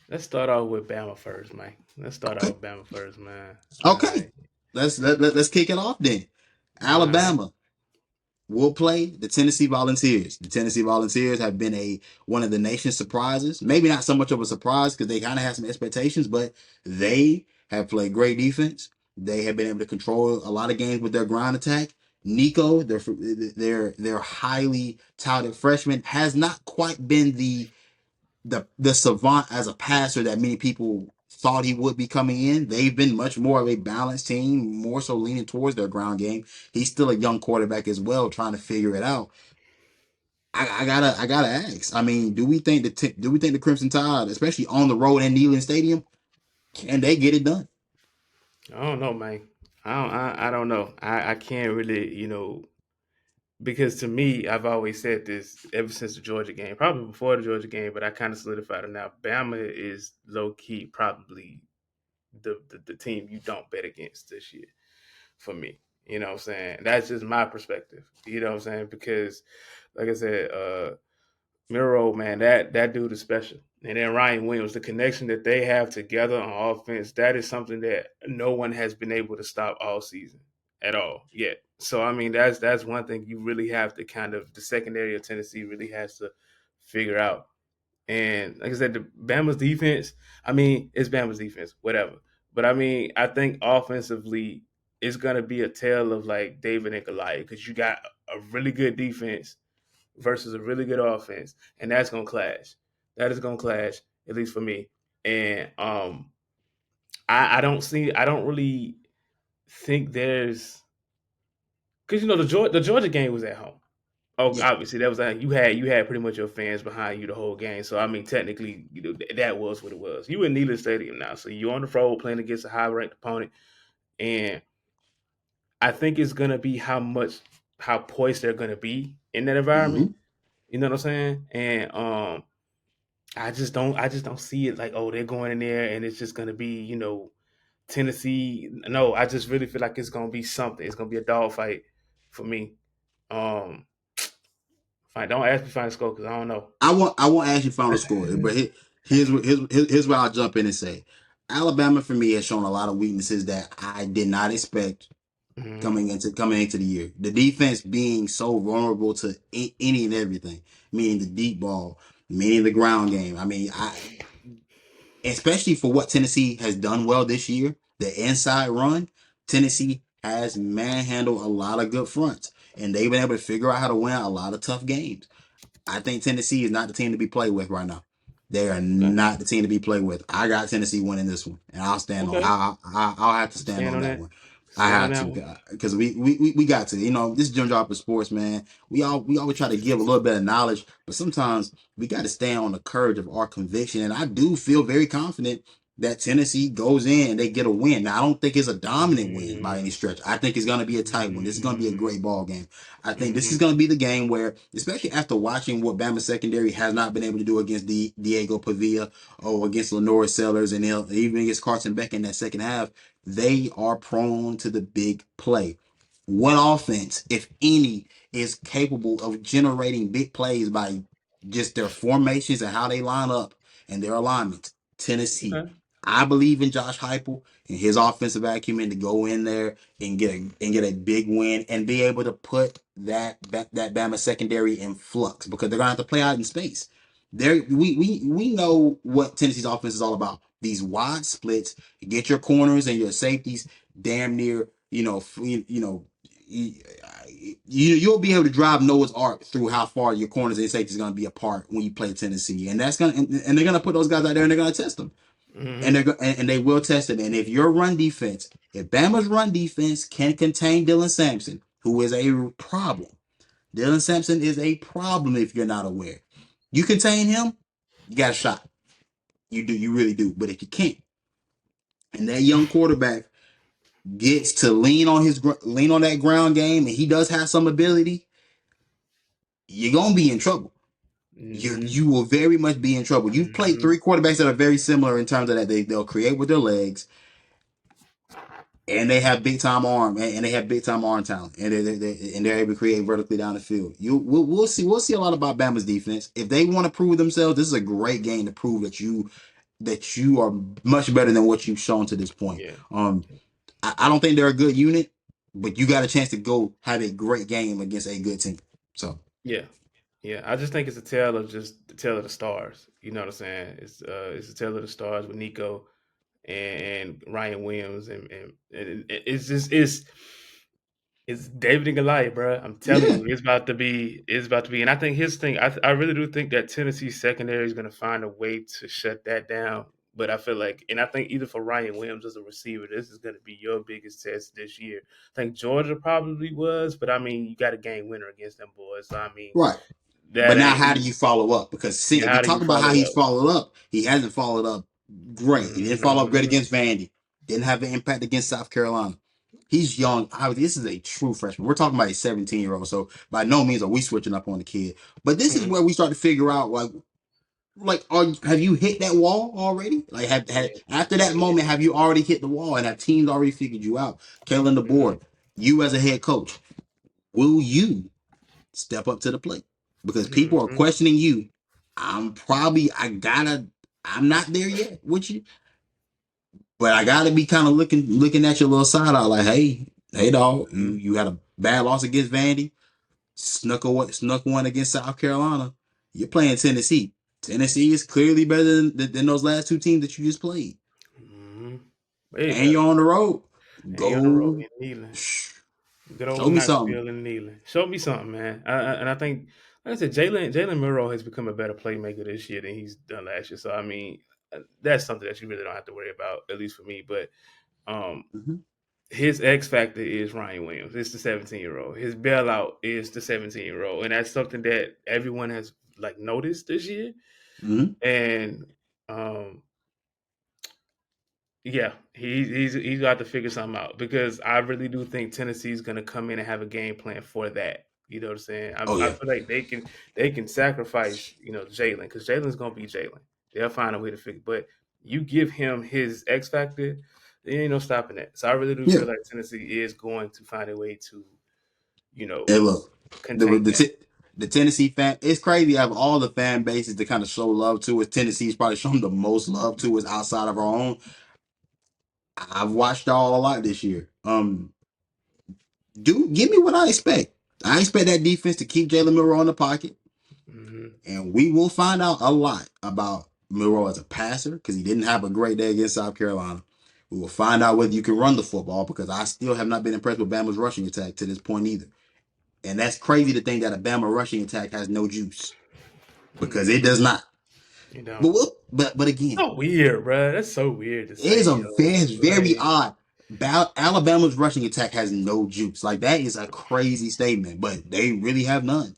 Let's start off with Bama first, man. Let's start Okay. off with Bama first, man. All Okay. right. Let's kick it off then. All right. Alabama will play the Tennessee Volunteers. The Tennessee Volunteers have been a one of the nation's surprises. Maybe not so much of a surprise because they kind of had some expectations, but they have played great defense. They have been able to control a lot of games with their ground attack. Nico, their highly touted freshman, has not quite been the savant as a passer that many people thought he would be coming in. They've been much more of a balanced team, more so leaning towards their ground game. He's still a young quarterback as well, trying to figure it out. I gotta ask. I mean, do we think the Crimson Tide, especially on the road in Neyland Stadium, can they get it done? I don't know, man. I don't know. I can't really, because to me, I've always said this ever since the Georgia game, probably before the Georgia game, but I kind of solidified it now. Bama is low key probably the team you don't bet against this year for me. You know what I'm saying? That's just my perspective. You know what I'm saying? Because like I said, Miro, man, that dude is special. And then Ryan Williams, the connection that they have together on offense, that is something that no one has been able to stop all season at all yet. So I mean, that's one thing you really have to kind of the secondary of Tennessee really has to figure out. And like I said, the Bama's defense, I mean, it's Bama's defense, whatever. But I mean, I think offensively, it's gonna be a tale of like David and Goliath because you got a really good defense versus a really good offense, and that's gonna clash. That is gonna clash, at least for me. And I don't really think there's because the Georgia game was at home. Oh, Yeah. obviously that was you had pretty much your fans behind you the whole game. So I mean, technically, that was what it was. You in Neyland Stadium now, so you're on the road playing against a high ranked opponent, and I think it's gonna be how poised they're gonna be in that environment. Mm-hmm. You know what I'm saying? And I just don't see it like, oh, they're going in there and it's just gonna be, Tennessee. No, I just really feel like it's gonna be something. It's gonna be a dogfight for me. Um Fine, don't ask me final score because I don't know. I won't ask you final score, but here's what I'll jump in and say. Alabama for me has shown a lot of weaknesses that I did not expect Mhm. coming into the year. The defense being so vulnerable to any and everything, meaning the deep ball, meaning the ground game. I mean, especially for what Tennessee has done well this year, the inside run, Tennessee has manhandled a lot of good fronts, and they've been able to figure out how to win a lot of tough games. I think Tennessee is not the team to be played with right now. They are Okay. not the team to be played with. I got Tennessee winning this one, and I'll stand on. Okay. I'll have to stand Stand on on that that. one. I Stand on have that to one. because we got to. This is Jim Dropper Sports, man. We always try to give a little bit of knowledge, but sometimes we got to stand on the courage of our conviction. And I do feel very confident that Tennessee goes in and they get a win. Now I don't think it's a dominant win by any Mm, stretch. I think it's going to be a tight one. This is going to be a mm, great ball game. I think this is mm, going to be the game where, especially after watching what Bama secondary has not been able to do against Diego Pavia or against Lenore Sellers and even against Carson Beck in that second half, they are prone to the big play. What offense, if any, is capable of generating big plays by just their formations and how they line up and their alignments? Tennessee. okay. I believe in Josh Heupel and his offensive acumen to go in there and get a big win and be able to put that Bama secondary in flux because they're gonna have to play out in space. There, we know what Tennessee's offense is all about. These wide splits, get your corners and your safeties damn near, you'll be able to drive Noah's Ark through how far your corners and safeties are going to be apart when you play Tennessee, and they're going to put those guys out there and they're going to test them, and Mm-hmm. they will test them. And if your run defense, if Bama's run defense can contain Dylan Sampson, who is a problem, Dylan Sampson is a problem if you're not aware. You contain him, you got a shot. You do, you really do. But if you can't, and that young quarterback gets to lean on that ground game, and he does have some ability, you're gonna be in trouble. Mm-hmm. You will very much be in trouble. You've played Mm-hmm. three quarterbacks that are very similar in terms of that they'll create with their legs, and they have big time arm, and they have big time arm talent, and they're able to create vertically down the field. We'll see a lot about Bama's defense if they want to prove themselves. This is a great game to prove that that you are much better than what you've shown to this point. Yeah, I don't think they're a good unit, but you got a chance to go have a great game against a good team. So yeah, yeah. I just think it's a tale of just the tale of the stars. You know what I'm saying? It's a tale of the stars with Nico and Ryan Williams, and it's just it's David and Goliath, bro. I'm telling yeah, you, it's about to be, and I think his thing. I really do think that Tennessee secondary is going to find a way to shut that down. But I feel like, and I think either for Ryan Williams as a receiver, this is going to be your biggest test this year. I think Georgia probably was, but I mean, you got a game winner against them boys. So I mean, right. that But now, ain't how do you follow up? Because see, yeah. if we How do talk you about how follow he's up? followed up, he hasn't followed up great. He didn't follow up great Mhm, against Vandy. Didn't have an impact against South Carolina. He's young. This is a true freshman. We're talking about a 17-year-old. So by no means are we switching up on the kid. But this is mhm. where we start to figure out have you hit that wall already? Like have Yeah, after that yeah. moment, have you already hit the wall and have teams already figured you out? Kalen Mhm, DeBoer, you as a head coach, will you step up to the plate? Because people are mhm, questioning you. I'm not there yet with you, but I gotta be kind of looking at your little side out like, hey dog, you mhm, you had a bad loss against Vandy, snuck one against South Carolina. You're playing Tennessee. Tennessee is clearly better than those last two teams that you just played. mhm. Way And you're better. on the road. And you on the road Go in Neyland. sh- Good old show me something. Knoxville and Neyland. Show me something, man. And I think, like I said, Jalen Murrow has become a better playmaker this year than he's done last year. So I mean, that's something that you really don't have to worry about, at least for me. But um, Hmm. his X factor is Ryan Williams. It's the 17-year-old. His bailout is the 17-year-old, and that's something that everyone has like noticed this year. Hmm. And um, yeah, he's got to figure something out because I really do think Tennessee's going to come in and have a game plan for that. You know what I'm saying? Oh I yeah, feel like they can sacrifice Jalen because Jalen's going to be Jalen. They'll find a way to fix. But you give him his X factor, there ain't no stopping that. So I really do yeah. feel like Tennessee is going to find a way to you know And look, the contain the, that. the Tennessee fan. It's crazy. Out of all the fan bases to kind of show love to, is Tennessee's probably shown the most love to is outside of our own. I've watched y'all a lot this year. Do give me what I expect. I expect that defense to keep Jalen Milroe in the pocket, Hmm. and we will find out a lot about Milroe as a passer because he didn't have a great day against South Carolina. We will find out whether you can run the football because I still have not been impressed with Bama's rushing attack to this point either. And that's crazy to think that a Bama rushing attack has no juice because it does not. You know, But again, so weird, bro. That's so weird to it is say, a yo. very Like, odd. Alabama's rushing attack has no juice. Like that is a crazy statement, but they really have none.